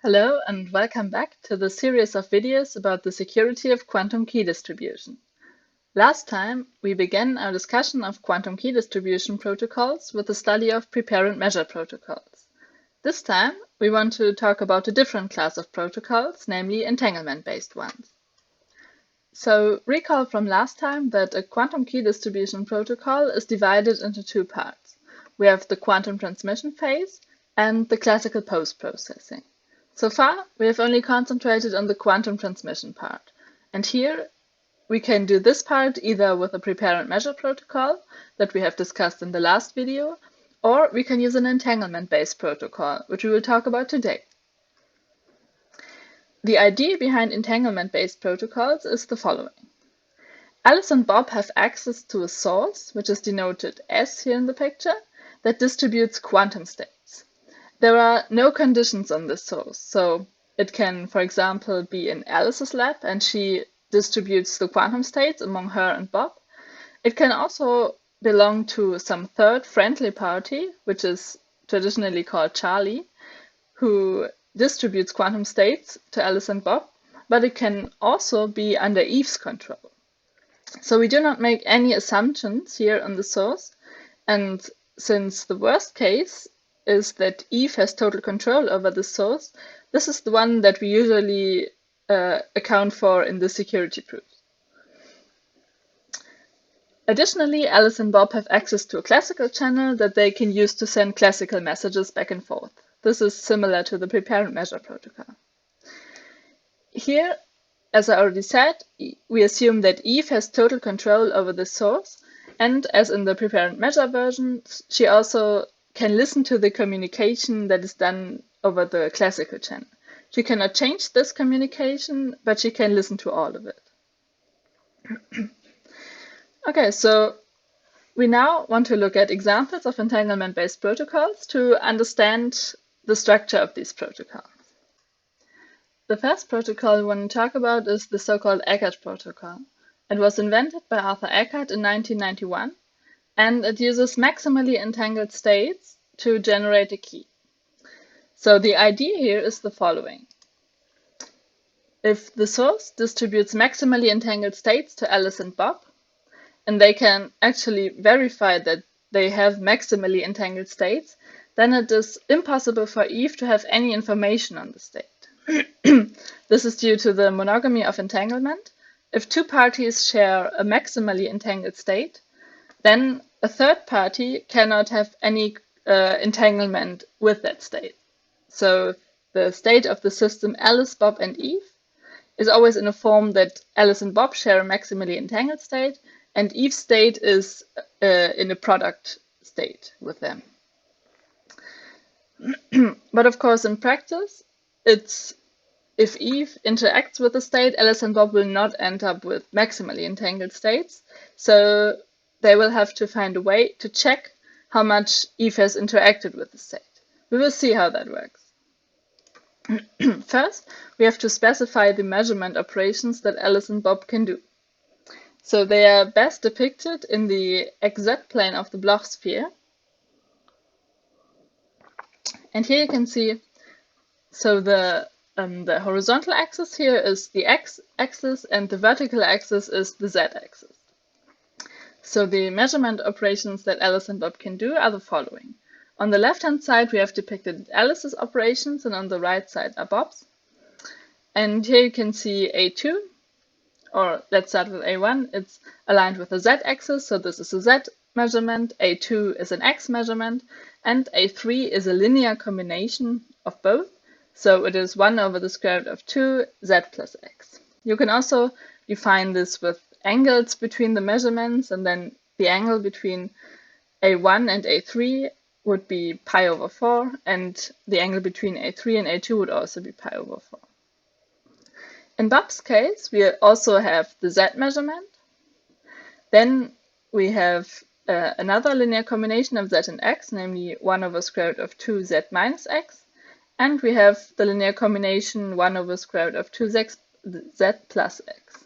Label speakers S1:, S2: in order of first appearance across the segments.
S1: Hello and welcome back to the series of videos about the security of quantum key distribution. Last time, we began our discussion of quantum key distribution protocols with the study of prepare and measure protocols. This time, we want to talk about a different class of protocols, namely entanglement-based ones. So recall from last time that a quantum key distribution protocol is divided into two parts. We have the quantum transmission phase and the classical post-processing. So far, we have only concentrated on the quantum transmission part. And here, we can do this part either with a prepare and measure protocol that we have discussed in the last video, or we can use an entanglement-based protocol, which we will talk about today. The idea behind entanglement-based protocols is the following. Alice and Bob have access to a source, which is denoted S here in the picture, that distributes quantum states. There are no conditions on this source, so it can, for example, be in Alice's lab and she distributes the quantum states among her and Bob. It can also belong to some third friendly party, which is traditionally called Charlie, who distributes quantum states to Alice and Bob, but it can also be under Eve's control. So we do not make any assumptions here on the source, and since the worst case is that Eve has total control over the source, this is the one that we usually account for in the security proofs. Additionally, Alice and Bob have access to a classical channel that they can use to send classical messages back and forth. This is similar to the prepare and measure protocol. Here, as I already said, we assume that Eve has total control over the source, and as in the prepare and measure version, she also can listen to the communication that is done over the classical channel. She cannot change this communication, but she can listen to all of it. Okay, so we now want to look at examples of entanglement-based protocols to understand the structure of these protocols. The first protocol we want to talk about is the so-called Ekert protocol. It was invented by Arthur Ekert in 1991, and it uses maximally entangled states to generate a key. So the idea here is the following. If the source distributes maximally entangled states to Alice and Bob, and they can actually verify that they have maximally entangled states, then it is impossible for Eve to have any information on the state. This is due to the monogamy of entanglement. If two parties share a maximally entangled state, then a third party cannot have any entanglement with that state. So the state of the system Alice, Bob, and Eve is always in a form that Alice and Bob share a maximally entangled state, and Eve's state is in a product state with them. But of course, in practice, if Eve interacts with the state, Alice and Bob will not end up with maximally entangled states, so they will have to find a way to check how much Eve has interacted with the state. We will see how that works. First, we have to specify the measurement operations that Alice and Bob can do. So they are best depicted in the XZ plane of the Bloch sphere. And here you can see, so the horizontal axis here is the x-axis and the vertical axis is the z-axis. So the measurement operations that Alice and Bob can do are the following. On the left-hand side, we have depicted Alice's operations, and on the right side are Bob's. And here you can see A2, or let's start with A1. It's aligned with the z-axis, so this is a z measurement, A2 is an x measurement, and A3 is a linear combination of both. So it is 1 over the square root of 2 z plus x. You can also define this with angles between the measurements, and then the angle between A1 and A3 would be pi over 4, and the angle between A3 and A2 would also be pi over 4. In Bob's case, we also have the z measurement. Then we have another linear combination of z and x, namely 1 over square root of 2 z minus x. And we have the linear combination 1 over square root of 2 z plus x.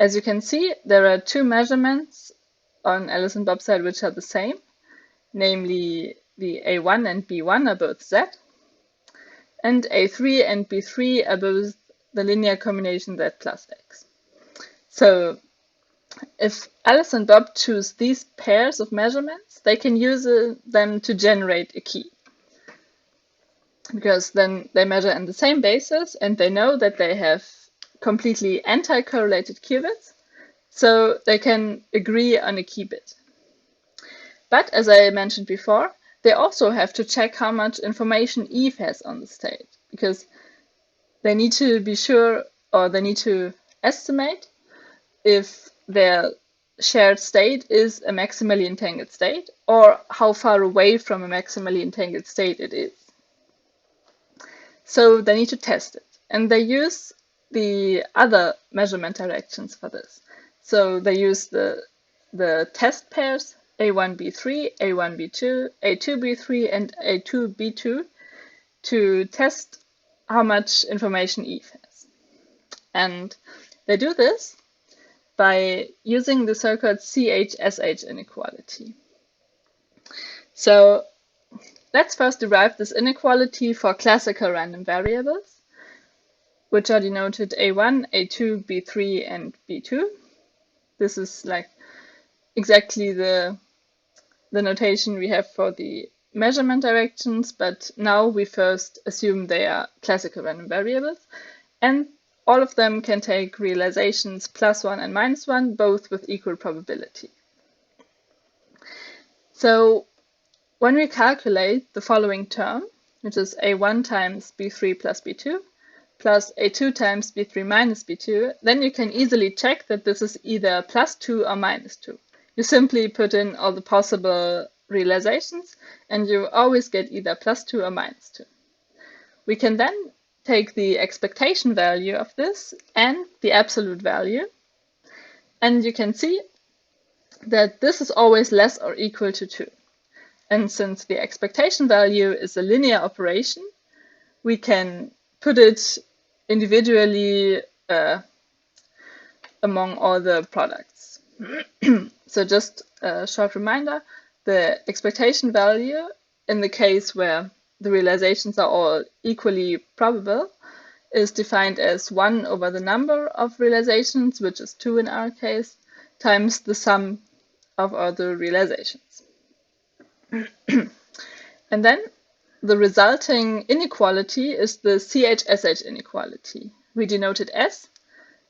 S1: As you can see, there are two measurements on Alice and Bob's side which are the same, namely the A1 and B1 are both z. and A3 and B3 are both the linear combination Z plus X. So if Alice and Bob choose these pairs of measurements, they can use them to generate a key. Because then they measure in the same basis and they know that they have completely anti-correlated qubits, so they can agree on a key bit. But as I mentioned before, they also have to check how much information Eve has on the state, because they need to be sure, or they need to estimate if their shared state is a maximally entangled state, or how far away from a maximally entangled state it is. So they need to test it. And they use the other measurement directions for this. So they use the test pairs A1B3, A1B2, A2B3, and A2B2 to test how much information Eve has. And they do this by using the so-called CHSH inequality. So let's first derive this inequality for classical random variables, which are denoted A1, A2, B3, and B2. This is like exactly the notation we have for the measurement directions, but now we first assume they are classical random variables, and all of them can take realizations +1 and -1, both with equal probability. So when we calculate the following term, which is A1 times B3 plus B2, plus A2 times B3 minus B2, then you can easily check that this is either +2 or -2. You simply put in all the possible realizations, and you always get either +2 or -2. We can then take the expectation value of this and the absolute value, and you can see that this is always less or equal to 2. And since the expectation value is a linear operation, we can put it individually among all the products. So just a short reminder, the expectation value in the case where the realizations are all equally probable is defined as 1 over the number of realizations, which is 2 in our case, times the sum of all the realizations. And then the resulting inequality is the CHSH inequality. We denote it S,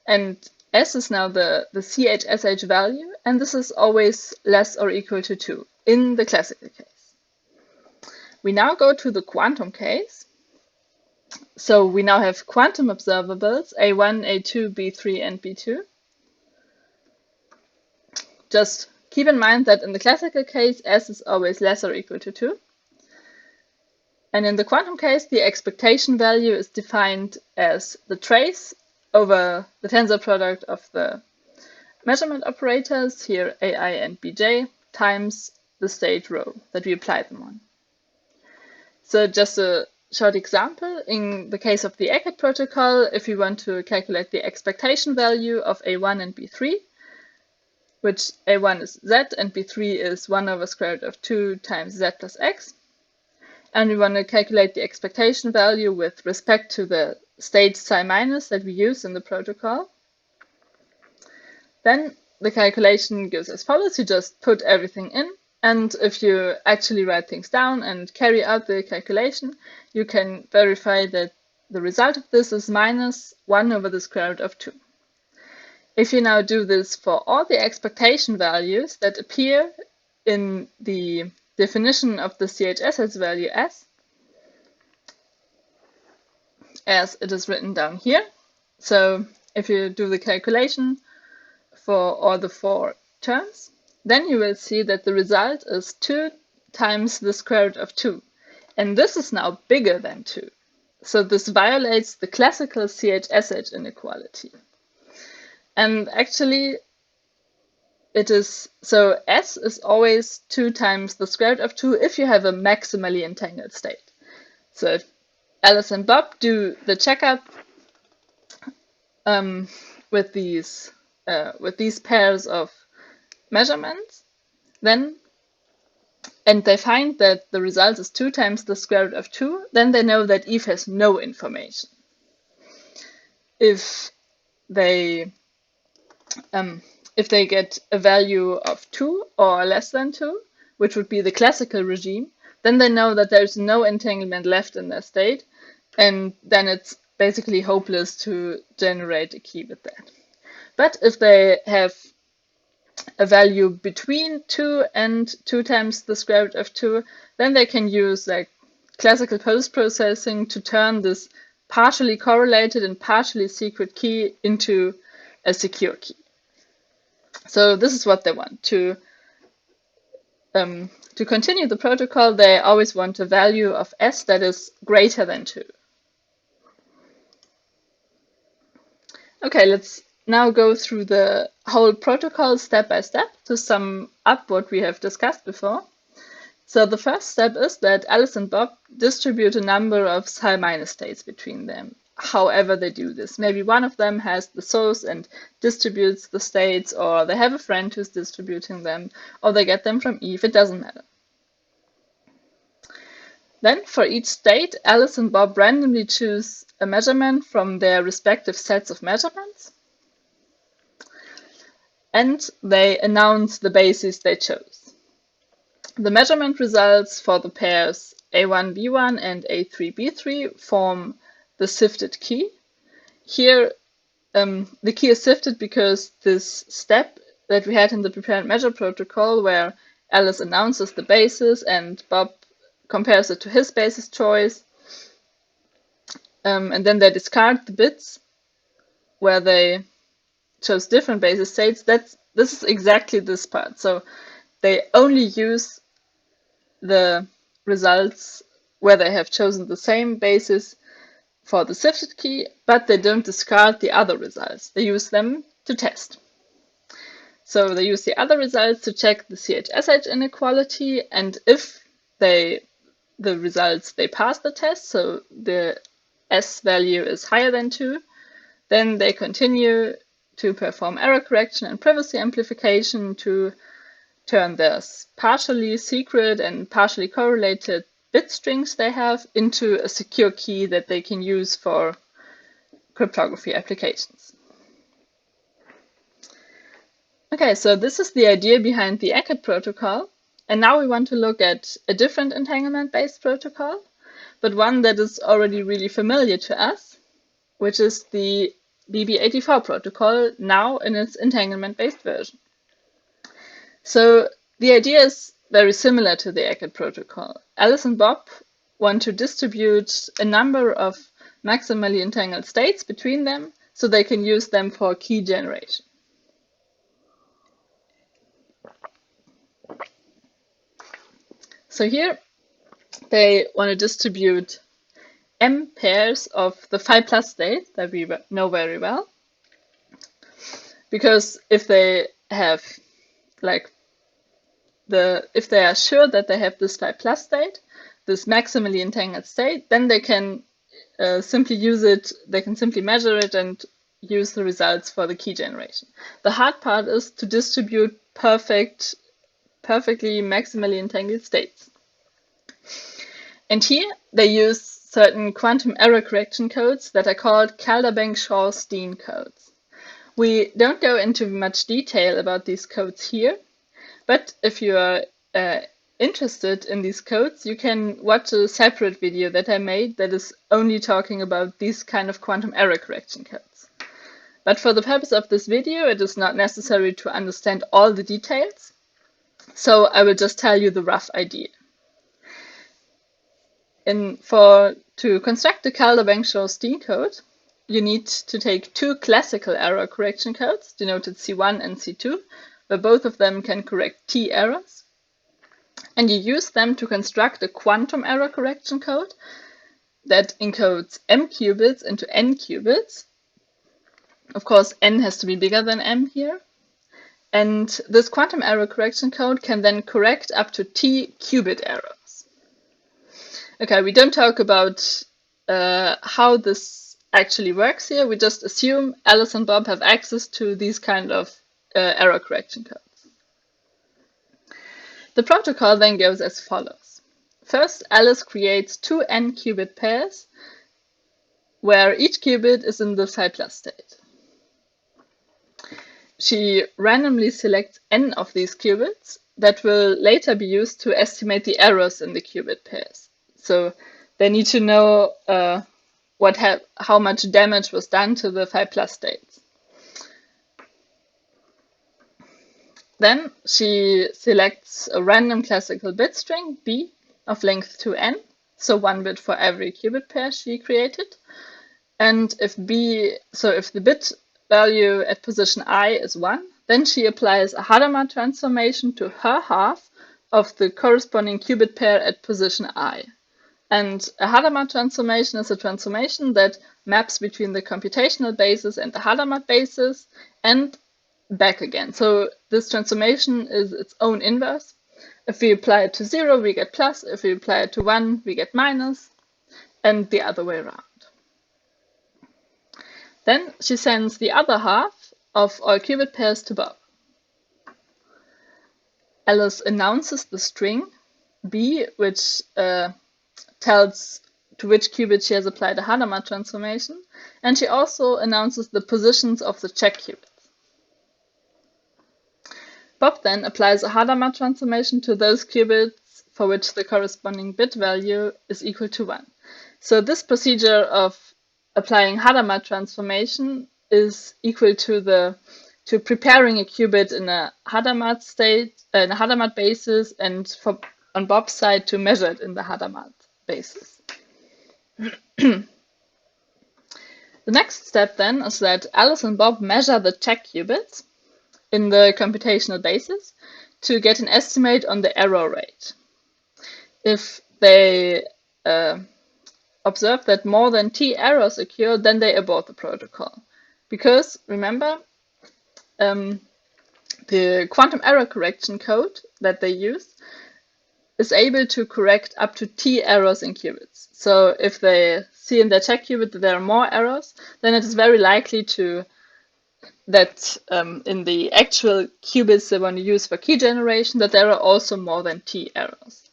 S1: and S is now the CHSH value, and this is always less or equal to 2 in the classical case. We now go to the quantum case. So we now have quantum observables A1, A2, B3, and B2. Just keep in mind that in the classical case, S is always less or equal to 2. And in the quantum case, the expectation value is defined as the trace over the tensor product of the measurement operators, here AI and BJ, times the state rho that we apply them on. So just a short example, in the case of the Ekert protocol, if we want to calculate the expectation value of A1 and B3, which A1 is Z and B3 is 1 over square root of 2 times Z plus X, and we want to calculate the expectation value with respect to the state psi minus that we use in the protocol, then the calculation goes as follows. You just put everything in, and if you actually write things down and carry out the calculation, you can verify that the result of this is minus 1 over the square root of 2. If you now do this for all the expectation values that appear in the definition of the CHSH value S, as it is written down here. So if you do the calculation for all the 4 terms, then you will see that the result is 2 times the square root of 2. And this is now bigger than 2. So this violates the classical CHSH inequality. And actually, it is, so S is always 2 times the square root of 2 if you have a maximally entangled state. So if Alice and Bob do the checkup with these pairs of measurements, then and they find that the result is 2 times the square root of 2, then they know that Eve has no information. If they get a value of 2 or less than 2, which would be the classical regime, then they know that there's no entanglement left in their state, and then it's basically hopeless to generate a key with that. But if they have a value between 2 and 2 times the square root of 2, then they can use like classical post-processing to turn this partially correlated and partially secret key into a secure key. So this is what they want. To continue the protocol, they always want a value of S that is greater than 2. Okay, let's now go through the whole protocol step by step to sum up what we have discussed before. So the first step is that Alice and Bob distribute a number of psi-minus states between them. However they do this. Maybe one of them has the source and distributes the states, or they have a friend who's distributing them, or they get them from Eve. It doesn't matter. Then for each state, Alice and Bob randomly choose a measurement from their respective sets of measurements, and they announce the basis they chose. The measurement results for the pairs A1B1 and A3B3 form the sifted key. Here, the key is sifted because this step that we had in the prepare and measure protocol, where Alice announces the basis and Bob compares it to his basis choice, and then they discard the bits where they chose different basis states. This is exactly this part. So they only use the results where they have chosen the same basis for the sifted key, but they don't discard the other results. They use them to test. So they use the other results to check the CHSH inequality, and if the results, they pass the test, so the S value is higher than 2, then they continue to perform error correction and privacy amplification to turn their partially secret and partially correlated bit strings they have into a secure key that they can use for cryptography applications. Okay, so this is the idea behind the Ekert protocol. And now we want to look at a different entanglement-based protocol, but one that is already really familiar to us, which is the BB84 protocol, now in its entanglement-based version. So the idea is very similar to the Ekert protocol. Alice and Bob want to distribute a number of maximally entangled states between them so they can use them for key generation. So here they want to distribute m pairs of the phi plus state that we know very well. Because if they have if they are sure that they have this phi plus state, this maximally entangled state, then they can simply use it, they can simply measure it and use the results for the key generation. The hard part is to distribute perfectly maximally entangled states. And here they use certain quantum error correction codes that are called Calder-Bank-Shor-Steen codes. We don't go into much detail about these codes here, but if you are interested in these codes, you can watch a separate video that I made that is only talking about these kind of quantum error correction codes. But for the purpose of this video, it is not necessary to understand all the details, so I will just tell you the rough idea. To construct the Calder-Bank-Shor-Steen code, you need to take two classical error correction codes, denoted C1 and C2, where both of them can correct T errors. And you use them to construct a quantum error correction code that encodes m qubits into n qubits. Of course, n has to be bigger than m here. And this quantum error correction code can then correct up to T qubit errors. Okay, we don't talk about how this actually works here. We just assume Alice and Bob have access to these kind of error correction codes. The protocol then goes as follows. First, Alice creates two n-qubit pairs where each qubit is in the phi+ state. She randomly selects n of these qubits that will later be used to estimate the errors in the qubit pairs. So they need to know how much damage was done to the phi+ states. Then she selects a random classical bit string, B, of length 2n, so 1 bit for every qubit pair she created. And if the bit value at position I is 1, then she applies a Hadamard transformation to her half of the corresponding qubit pair at position I. And a Hadamard transformation is a transformation that maps between the computational basis and the Hadamard basis and back again. So this transformation is its own inverse. If we apply it to 0, we get plus. If we apply it to 1, we get minus, and the other way around. Then she sends the other half of all qubit pairs to Bob. Alice announces the string B, which tells to which qubit she has applied a Hadamard transformation, and she also announces the positions of the check qubits. Bob then applies a Hadamard transformation to those qubits for which the corresponding bit value is equal to 1. So this procedure of applying Hadamard transformation is equal to preparing a qubit in a Hadamard state, in a Hadamard basis, and on Bob's side to measure it in the Hadamard basis. The next step then is that Alice and Bob measure the check qubits in the computational basis to get an estimate on the error rate. If they observe that more than t errors occur, then they abort the protocol. Because, remember, the quantum error correction code that they use is able to correct up to t errors in qubits. So if they see in their check qubit that there are more errors, then it is very likely that in the actual qubits they want to use for key generation, that there are also more than t errors.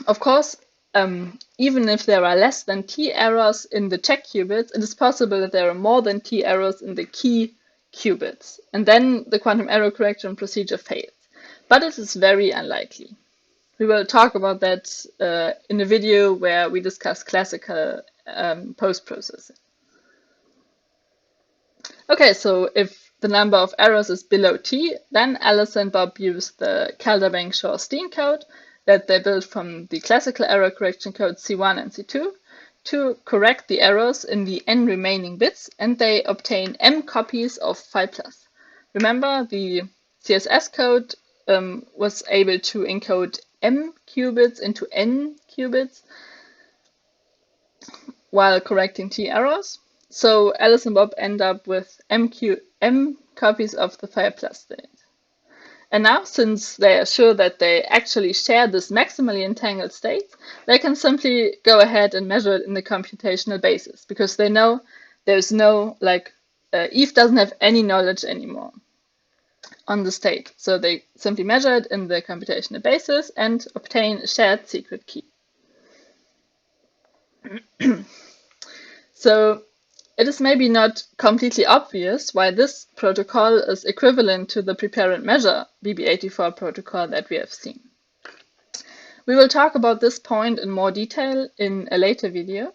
S1: Of course, even if there are less than t errors in the check qubits, it is possible that there are more than t errors in the key qubits, and then the quantum error correction procedure fails. But it is very unlikely. We will talk about that in a video where we discuss classical post-processing. Okay, so if the number of errors is below t, then Alice and Bob use the Calder-Bank-Shor-Steen code that they built from the classical error correction code C1 and C2 to correct the errors in the n remaining bits, and they obtain m copies of phi+. Remember, the CSS code was able to encode m qubits into n qubits while correcting t errors. So Alice and Bob end up with m copies of the phi+ state. And now, since they are sure that they actually share this maximally entangled state, they can simply go ahead and measure it in the computational basis, because they know there's no, Eve doesn't have any knowledge anymore on the state. So they simply measure it in the computational basis and obtain a shared secret key. So it is maybe not completely obvious why this protocol is equivalent to the prepare and measure BB84 protocol that we have seen. We will talk about this point in more detail in a later video,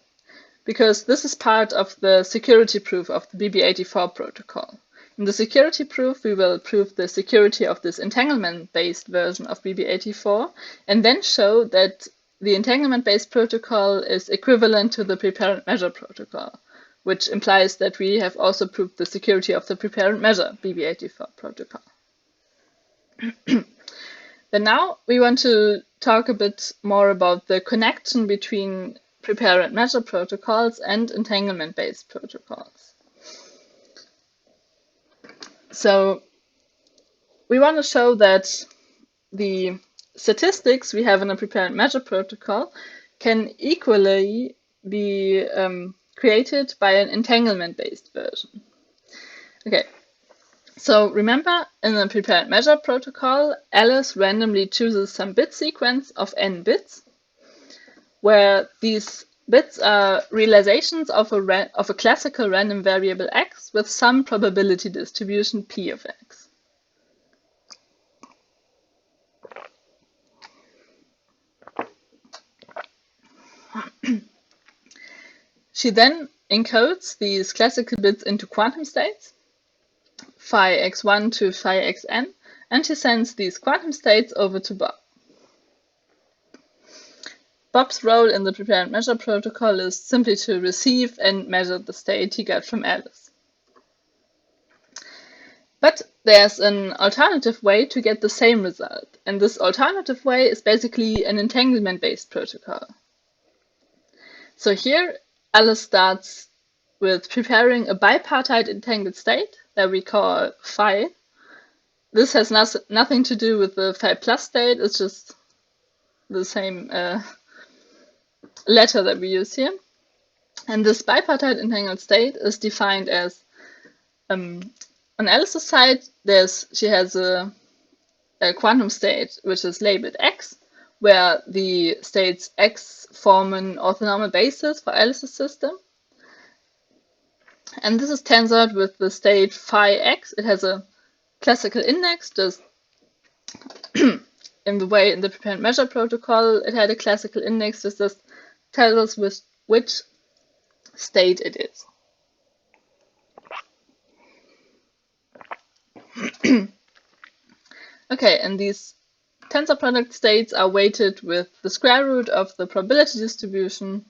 S1: because this is part of the security proof of the BB84 protocol. In the security proof, we will prove the security of this entanglement-based version of BB84, and then show that the entanglement-based protocol is equivalent to the prepare and measure protocol, which implies that we have also proved the security of the prepare and measure BB84 protocol. Then now we want to talk a bit more about the connection between prepare and measure protocols and entanglement-based protocols. So we want to show that the statistics we have in a prepare and measure protocol can equally be created by an entanglement-based version. Okay, So remember, in the prepare and measure protocol, Alice randomly chooses some bit sequence of n bits, where these bits are realizations of a classical random variable x with some probability distribution p of x. She then encodes these classical bits into quantum states, phi x1 to phi xn, and she sends these quantum states over to Bob. Bob's role in the prepare and measure protocol is simply to receive and measure the state he got from Alice. But there's an alternative way to get the same result, and this alternative way is basically an entanglement-based protocol. So here, Alice starts with preparing a bipartite entangled state that we call phi. This has nothing to do with the phi plus state, it's just the same letter that we use here. And this bipartite entangled state is defined as, on Alice's side, she has a quantum state which is labeled x, where the states x form an orthonormal basis for Alice's system. And this is tensored with the state phi x. It has a classical index, just in the way in the prepare and measure protocol it had a classical index, just tells us which state it is. Okay, and these tensor product states are weighted with the square root of the probability distribution.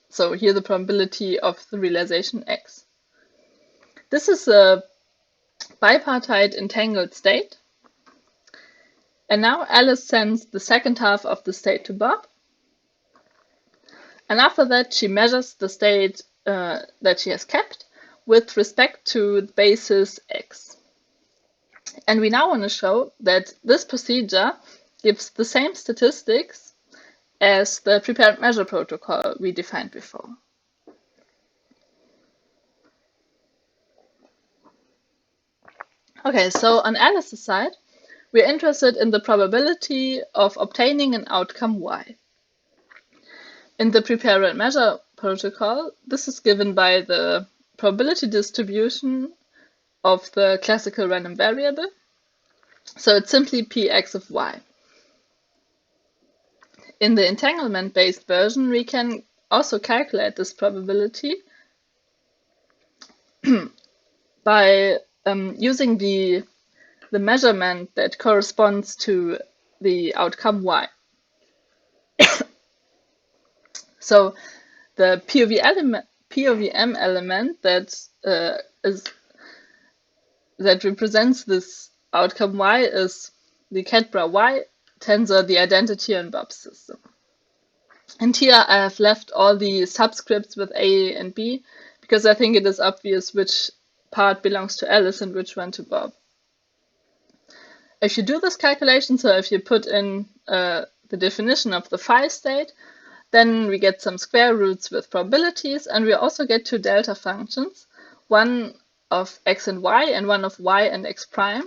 S1: So here the probability of the realization x. This is a bipartite entangled state. And now Alice sends the second half of the state to Bob. And after that, she measures the state that she has kept with respect to the basis x. And we now want to show that this procedure gives the same statistics as the prepare and measure protocol we defined before. Okay, so on Alice's side, we're interested in the probability of obtaining an outcome y. In the prepare and measure protocol, this is given by the probability distribution of the classical random variable. So it's simply px of y. In the entanglement-based version, we can also calculate this probability by using the measurement that corresponds to the outcome y. So the POVM element that represents this outcome y is the Cat-Bra y tensor, the identity on Bob's system. And here I have left all the subscripts with A and B, because I think it is obvious which part belongs to Alice and which one to Bob. If you do this calculation, so if you put in the definition of the phi state, then we get some square roots with probabilities, and we also get two delta functions, one of x and y and one of y and x prime,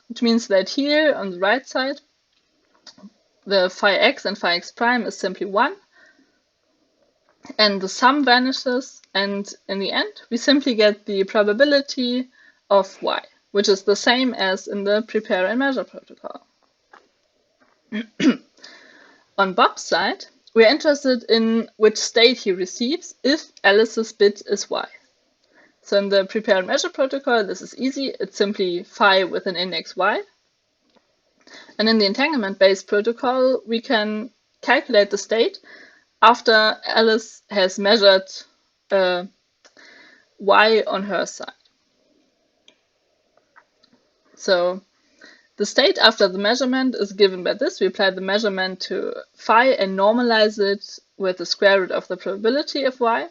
S1: which means that here on the right side, the phi x and phi x prime is simply 1, and the sum vanishes, and in the end, we simply get the probability of y, which is the same as in the prepare and measure protocol. On Bob's side, we're interested in which state he receives if Alice's bit is y. So in the prepare and measure protocol, this is easy. It's simply phi with an index y. And in the entanglement-based protocol, we can calculate the state after Alice has measured y on her side. So the state after the measurement is given by this. We apply the measurement to phi and normalize it with the square root of the probability of y.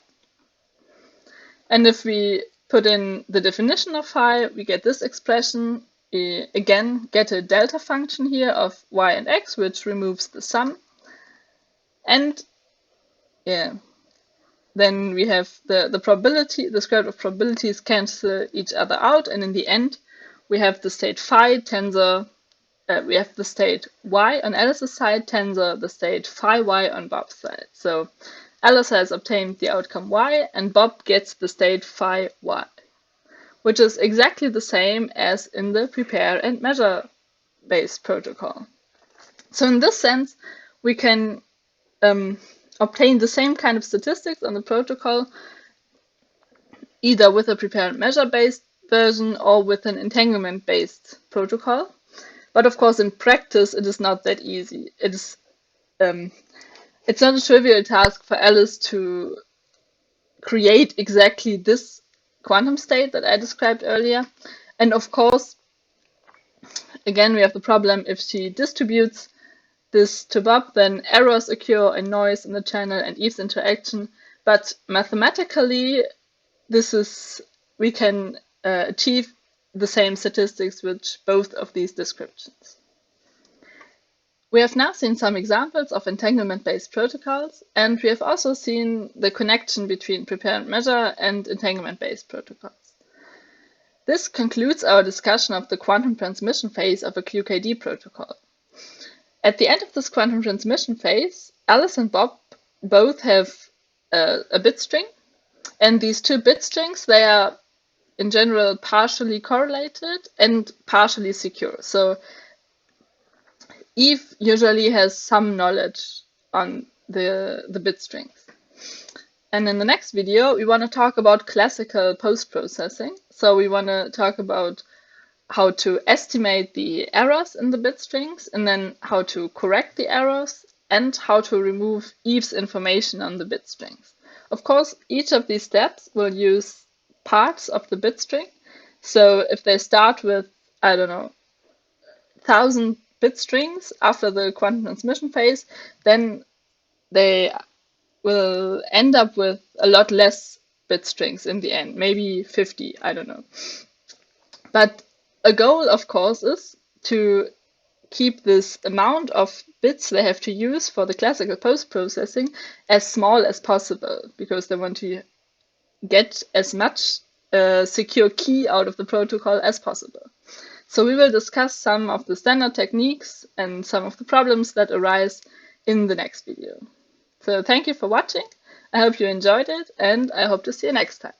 S1: And if we put in the definition of phi, we get this expression. We again get a delta function here of y and x, which removes the sum. And then we have the probability, the square root of probabilities cancel each other out, and in the end we have the state phi tensor, we have the state y on Alice's side tensor the state phi y on Bob's side. So Alice has obtained the outcome y, and Bob gets the state phi y, which is exactly the same as in the prepare and measure based protocol. So in this sense, we can obtain the same kind of statistics on the protocol either with a prepare and measure based version or with an entanglement based protocol. But of course, in practice, it is not that easy. It's not a trivial task for Alice to create exactly this quantum state that I described earlier. And of course, again, we have the problem if she distributes this to Bob, then errors occur and noise in the channel and Eve's interaction. But mathematically, we can achieve the same statistics with both of these descriptions. We have now seen some examples of entanglement-based protocols, and we have also seen the connection between prepare and measure and entanglement-based protocols. This concludes our discussion of the quantum transmission phase of a QKD protocol. At the end of this quantum transmission phase, Alice and Bob both have a bit string, and these two bit strings, they are in general partially correlated and partially secure. So Eve usually has some knowledge on the bit strings. And in the next video, we want to talk about classical post-processing. So we want to talk about how to estimate the errors in the bit strings, and then how to correct the errors, and how to remove Eve's information on the bit strings. Of course, each of these steps will use parts of the bit string. So if they start with, I don't know, 1,000 bit strings after the quantum transmission phase, then they will end up with a lot less bit strings in the end, maybe 50, I don't know. But a goal, of course, is to keep this amount of bits they have to use for the classical post-processing as small as possible, because they want to get as much secure key out of the protocol as possible. So we will discuss some of the standard techniques and some of the problems that arise in the next video. So thank you for watching. I hope you enjoyed it, and I hope to see you next time.